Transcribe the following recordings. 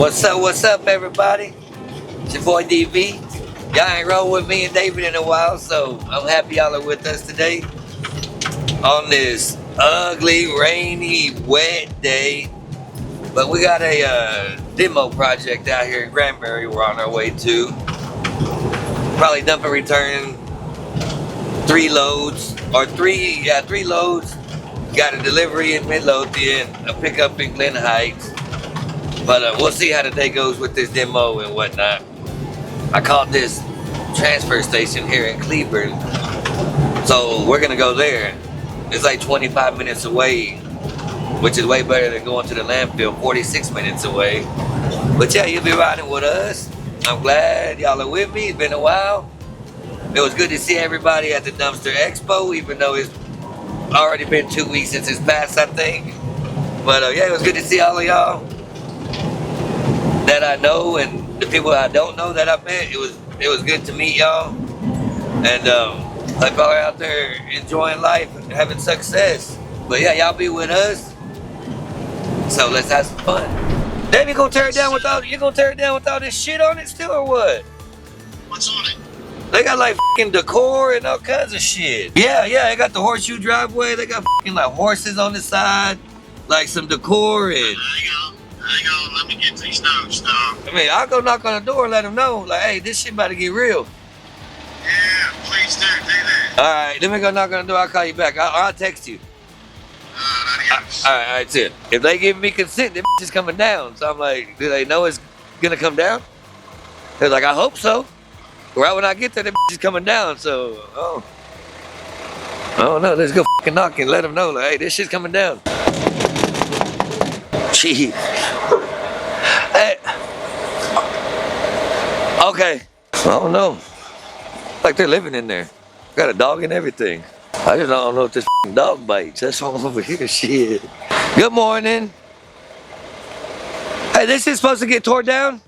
What's up, everybody? It's your boy DV. Y'all ain't rolled with me and David in a while, so I'm happy y'all are with us today on this ugly, rainy, wet day. But we got a demo project out here in Granbury we're on our way to. Probably dump and return 3 loads, or three loads. Got a delivery in Midlothian, a pickup in Glen Heights. But we'll see how the day goes with this demo and whatnot. I called this transfer station here in Cleveland, so we're gonna go there. It's like 25 minutes away, which is way better than going to the landfill, 46 minutes away. But yeah, you'll be riding with us. I'm glad y'all are with me. It's been a while. It was good to see everybody at the Dumpster Expo, even though it's already been 2 weeks since it's passed, I think. But yeah, it was good to see all of y'all that I know and the people I don't know that I met. It was good to meet y'all, and hope y'all are out there enjoying life and having success. But yeah, y'all be with us, so let's have some fun. Then you gonna tear it down with all this shit on it still, or what? What's on it? They got like fucking decor and all kinds of shit. Yeah, they got the horseshoe driveway. They got fucking like horses on the side, like some decor and. Hang on, let me get these notes, dog. I mean, I'll go knock on the door and let them know, like, hey, this shit about to get real. Yeah, please do that. All right, let me go knock on the door. I'll call you back. I'll text you. Adios. All right, that's it. If they give me consent, the bitch is coming down. So I'm like, do they know it's gonna come down? They're like, I hope so. Right when I get there, the bitch is coming down. So, I don't know. Let's go fucking knock and let them know, like, hey, this shit's coming down. Gee. Hey. Okay. I don't know. Like they're living in there. Got a dog and everything. I just don't know if this dog bites. That's all over here. Shit. Good morning. Hey, this is supposed to get tore down?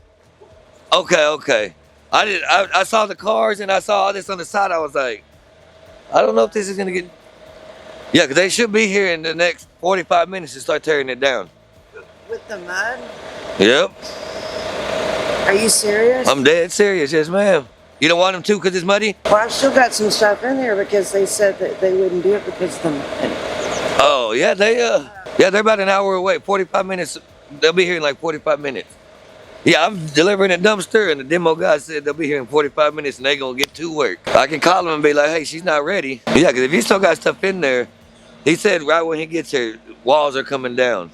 Okay. I saw the cars and I saw all this on the side. I was like, I don't know if this is gonna get. Yeah, because they should be here in the next 45 minutes to start tearing it down. With the mud? Yep. Are you serious? I'm dead serious, yes ma'am. You don't want them to because it's muddy? Well, I've still got some stuff in there because they said that they wouldn't do it because of the mud. Oh, yeah, they're about an hour away, 45 minutes. They'll be here in like 45 minutes. Yeah, I'm delivering a dumpster and the demo guy said they'll be here in 45 minutes and they're going to get to work. I can call them and be like, hey, she's not ready. Yeah, because if you still got stuff in there, he said right when he gets here, walls are coming down.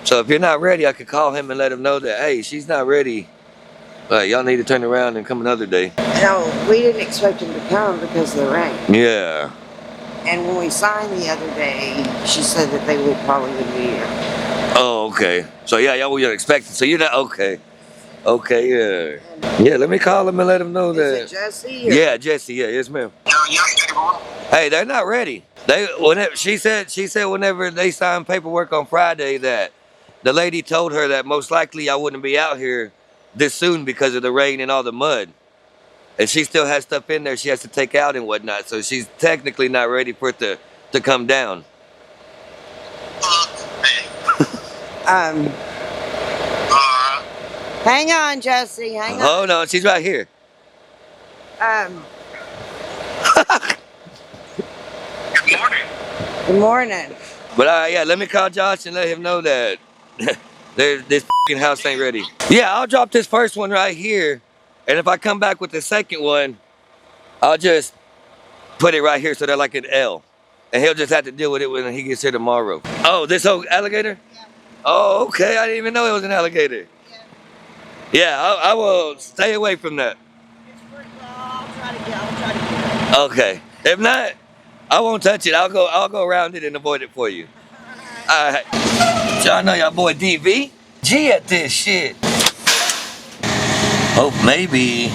So if you're not ready, I could call him and let him know that, hey, she's not ready. Y'all need to turn around and come another day. No, we didn't expect him to come because of the rain. Yeah. And when we signed the other day, she said that they would probably be here. Oh, okay. So yeah, y'all were expecting. So you're not okay. Okay, yeah. Yeah, let me call him and let him know that. Is it Jesse? Or? Yeah, Jesse. Yeah, yes, ma'am. Hey, they're not ready. She said whenever they signed paperwork on Friday that the lady told her that most likely I wouldn't be out here this soon because of the rain and all the mud. And she still has stuff in there she has to take out and whatnot. So she's technically not ready for it to come down. Hang on, Jesse. Hang on. Hold on, she's right here. Good morning. Good morning. But yeah, let me call Josh and let him know that this f***ing house ain't ready. Yeah, I'll drop this first one right here. And if I come back with the second one, I'll just put it right here so they're like an L. And he'll just have to deal with it when he gets here tomorrow. Oh, this whole alligator? Yeah. Oh, okay. I didn't even know it was an alligator. Yeah, I will stay away from that. I'll try to get it. Okay. If not, I won't touch it. I'll go around it and avoid it for you. All right. Y'all know y'all boy DV. G at this shit. Hope maybe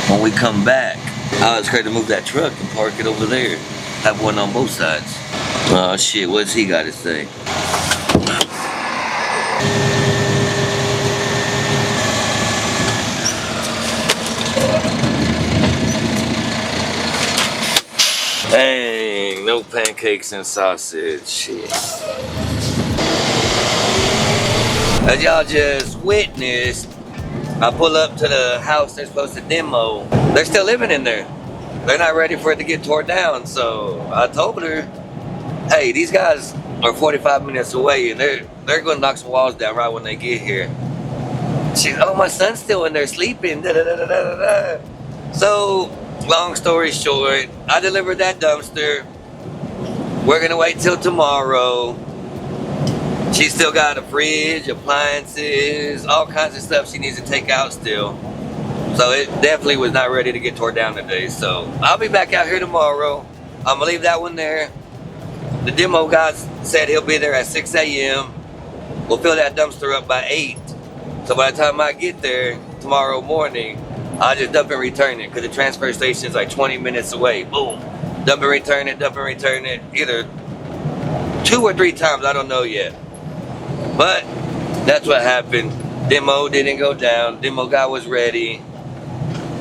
when we come back, I was ready to move that truck and park it over there. Have one on both sides. Oh shit, what's he got to say? Dang, no pancakes and sausage. Shit. As y'all just witnessed, I pull up to the house they're supposed to demo. They're still living in there. They're not ready for it to get torn down. So I told her, hey, these guys are 45 minutes away and they're going to knock some walls down right when they get here. She's, oh, my son's still in there sleeping. Da, da, da, da, da, da. So, long story short, I delivered that dumpster. We're going to wait till tomorrow. She's still got a fridge, appliances, all kinds of stuff she needs to take out still. So it definitely was not ready to get torn down today. So I'll be back out here tomorrow. I'm gonna leave that one there. The demo guy said he'll be there at 6 a.m. We'll fill that dumpster up by 8. So by the time I get there tomorrow morning, I'll just dump and return it because the transfer station's like 20 minutes away. Boom. Dump and return it, either 2 or 3 times, I don't know yet. But that's what happened. Demo didn't go down. Demo guy was ready.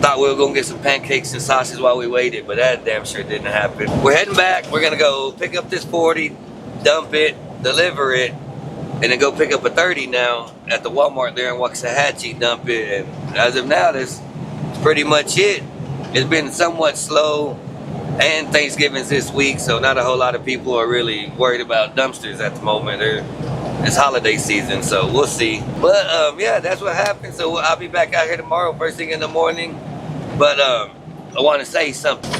Thought we were gonna get some pancakes and sausage while we waited, but that damn sure didn't happen. We're heading back. We're gonna go pick up this 40, dump it, deliver it, and then go pick up a 30 now at the Walmart there in Waxahachie, dump it. And as of now, that's pretty much it. It's been somewhat slow, and Thanksgiving's this week, so not a whole lot of people are really worried about dumpsters at the moment. It's holiday season, so we'll see. But yeah, that's what happened. So I'll be back out here tomorrow, first thing in the morning. But I want to say something.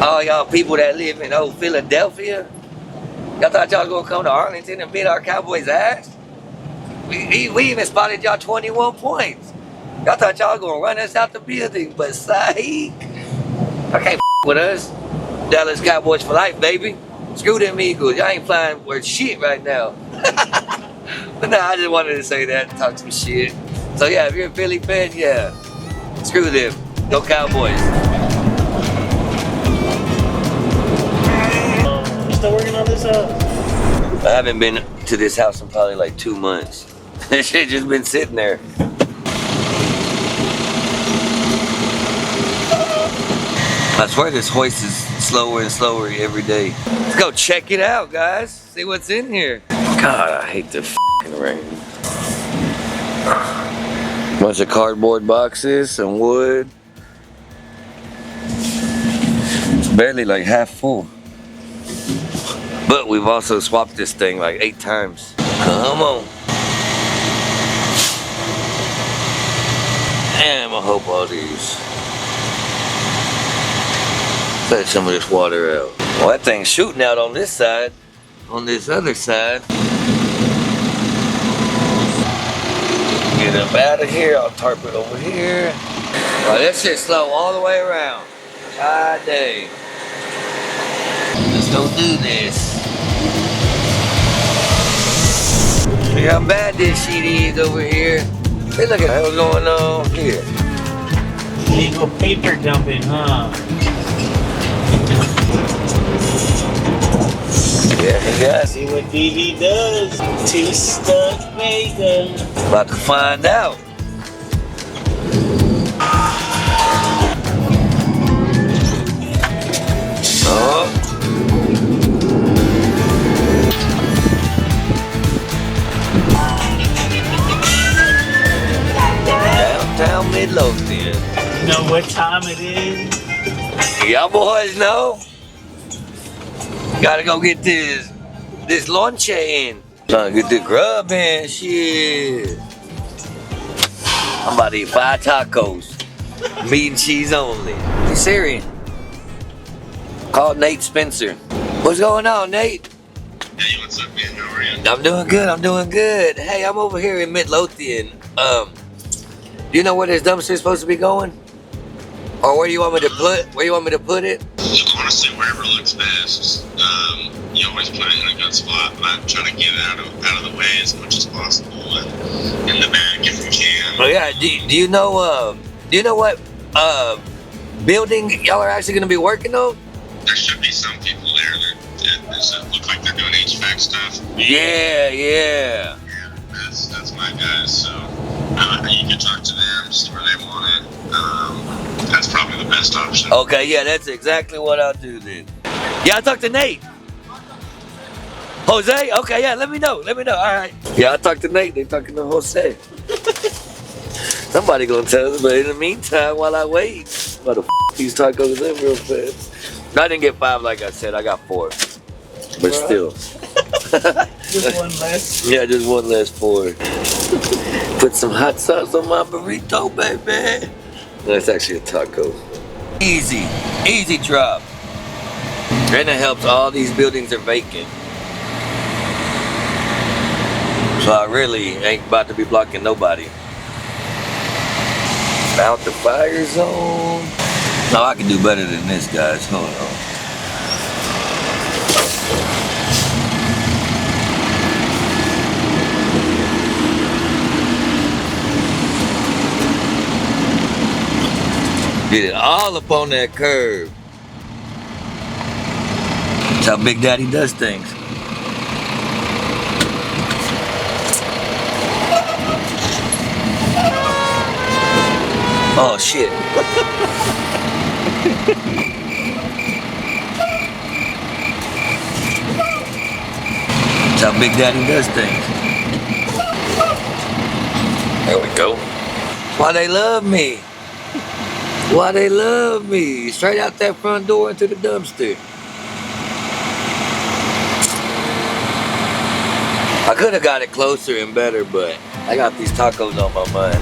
All y'all people that live in old Philadelphia, y'all thought y'all was gonna come to Arlington and beat our Cowboys' ass? We even spotted y'all 21 points. Y'all thought y'all was gonna run us out the building, but psych. Okay, with us. Dallas Cowboys for life, baby. Screw them Eagles. Y'all ain't flying worth shit right now. But nah, I just wanted to say that and talk some shit. So yeah, if you're a Philly fan, yeah, screw them. Go Cowboys. You still working on this house? I haven't been to this house in probably like 2 months. This shit just been sitting there. I swear this hoist is slower and slower every day. Let's go check it out, guys. See what's in here. God, I hate the f***ing rain. Bunch of cardboard boxes, some wood. It's barely like half full. But we've also swapped this thing like 8 times. Come on. And I hope all these. Let some of this water out. Well, that thing's shooting out on this side. On this other side. Get up out of here. I'll tarp it over here. Well, this shit's slow all the way around. God dang. Let's go do this. See how bad this shit is over here. Hey, look at what's going on here. Illegal paper dumping, huh? Yeah. See what DV does. 2 stuck bacon. About to find out. Oh. Downtown Midlothian. You know what time it is? Y'all boys know? Gotta go get this lunch in. Trying to get the grub in, shit. I'm about to eat 5 tacos. Meat and cheese only. Hey Siri, call Nate Spencer. What's going on, Nate? Hey, what's up, man? How are you? I'm doing good. Hey, I'm over here in Midlothian. Do you know where this dumpster is supposed to be going? Or where do you want me to put it? Honestly, wherever looks best. You always put it in a good spot, but I'm trying to get it out of the way as much as possible and in the back if we can. Oh yeah, do you know what building y'all are actually gonna be working on? There should be some people there that look like they're doing HVAC stuff. Yeah. Yeah, that's my guys. So you can talk to them, see where they want it. That's probably the best option. Okay, yeah, that's exactly what I'll do then. Yeah, I talked to Nate. Jose? Okay, yeah, let me know. Let me know. All right. Yeah, I talked to Nate. They talking to Jose. Somebody gonna tell us, but in the meantime, while I wait, I'm about to these tacos in real fast. No, I didn't get 5 like I said. I got 4. But still. Just one less. Yeah, just one less 4. Put some hot sauce on my burrito, baby. That's actually a taco. Easy. Easy drop. And it helps all these buildings are vacant. So I really ain't about to be blocking nobody. Out the fire zone. No, I can do better than this, guys. Hold on. Get it all up on that curb. That's how Big Daddy does things. Oh shit. That's how Big Daddy does things. There we go. Why they love me? Why they love me? Straight out that front door into the dumpster. I could have got it closer and better, but I got these tacos on my mind.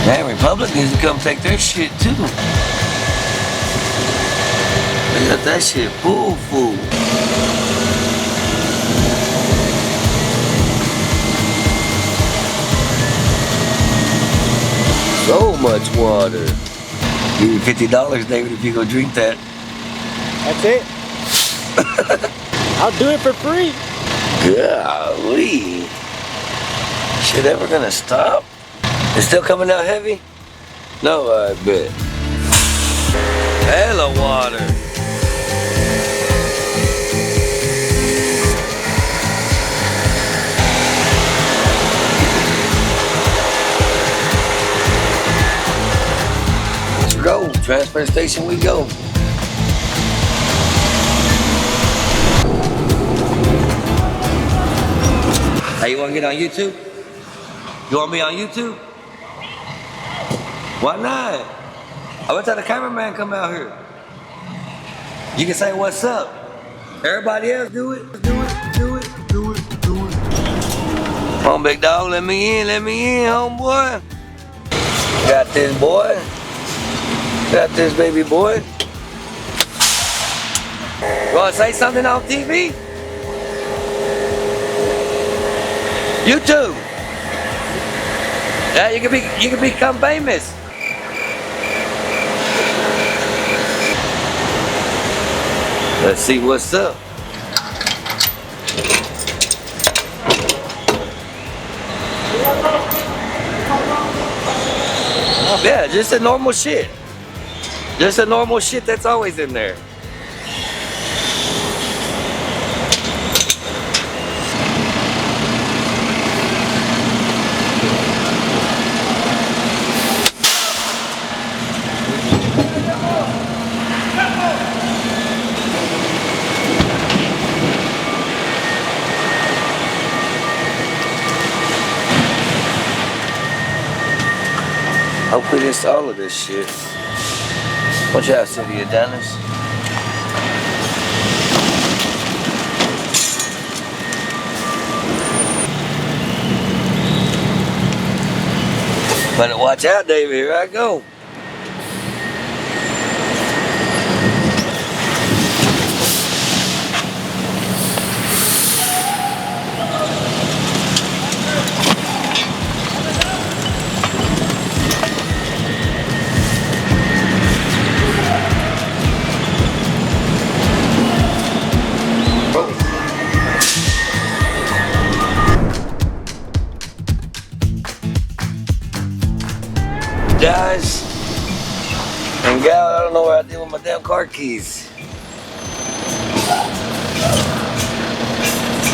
Man, Republicans can come take their shit too. They got that shit full. So much water. Give you $50, David, if you go drink that. That's it. I'll do it for free. Golly. Shit ever gonna stop? It's still coming out heavy? No, I bet. Hella water. Let's go. Transfer station we go. Hey, you wanna get on YouTube? You want me on YouTube? Why not? I wait till the cameraman come out here. You can say what's up. Everybody else do it. Do it. Come on, big dog, let me in, homeboy. Got this, boy. Got this, baby boy. You wanna say something on TV? YouTube. Yeah, you can become famous. Let's see what's up. Yeah, just a normal shit. Just a normal shit that's always in there. Hopefully this all of this shit. Watch out, City of Dallas. Better watch out, David. Here I go. Guys and gal, I don't know where I did with my damn car keys.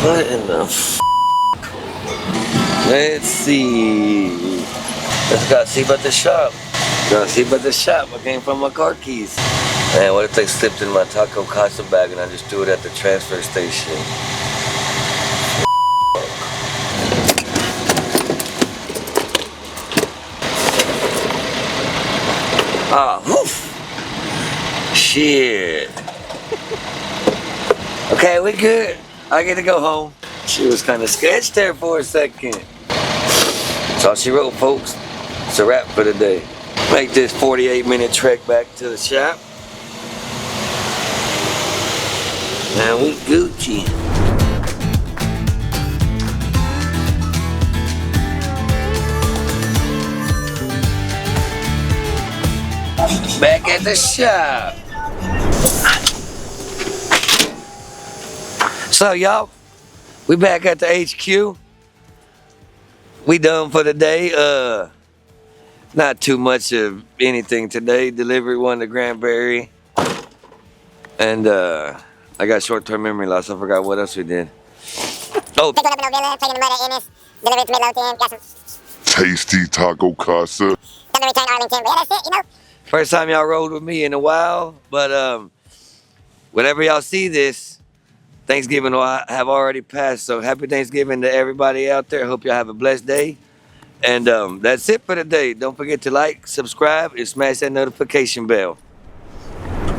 What in the f? Let's see. Let's go see about the shop. Gotta see about the shop. I came from my car keys. Man, what if they slipped in my taco casa bag and I just threw it at the transfer station? Ah, woof. Shit. Okay, we good. I get to go home. She was kind of sketched there for a second. That's all she wrote, folks. It's a wrap for the day. Make this 48-minute trek back to the shop. Now we Gucci. Back at the shop. So y'all, we back at the HQ. We done for the day. Not too much of anything today. Delivery one to Granbury. And I got short-term memory loss. I forgot what else we did. Oh, Taking up in Villa, taking the murder in this, delivery to Midlothian, got some Tasty taco casa. done return Arlington. But yeah, that's it, you know. first time y'all rode with me in a while. But whenever y'all see this, Thanksgiving will have already passed. So happy Thanksgiving to everybody out there. Hope y'all have a blessed day. And that's it for today. Don't forget to like, subscribe, and smash that notification bell.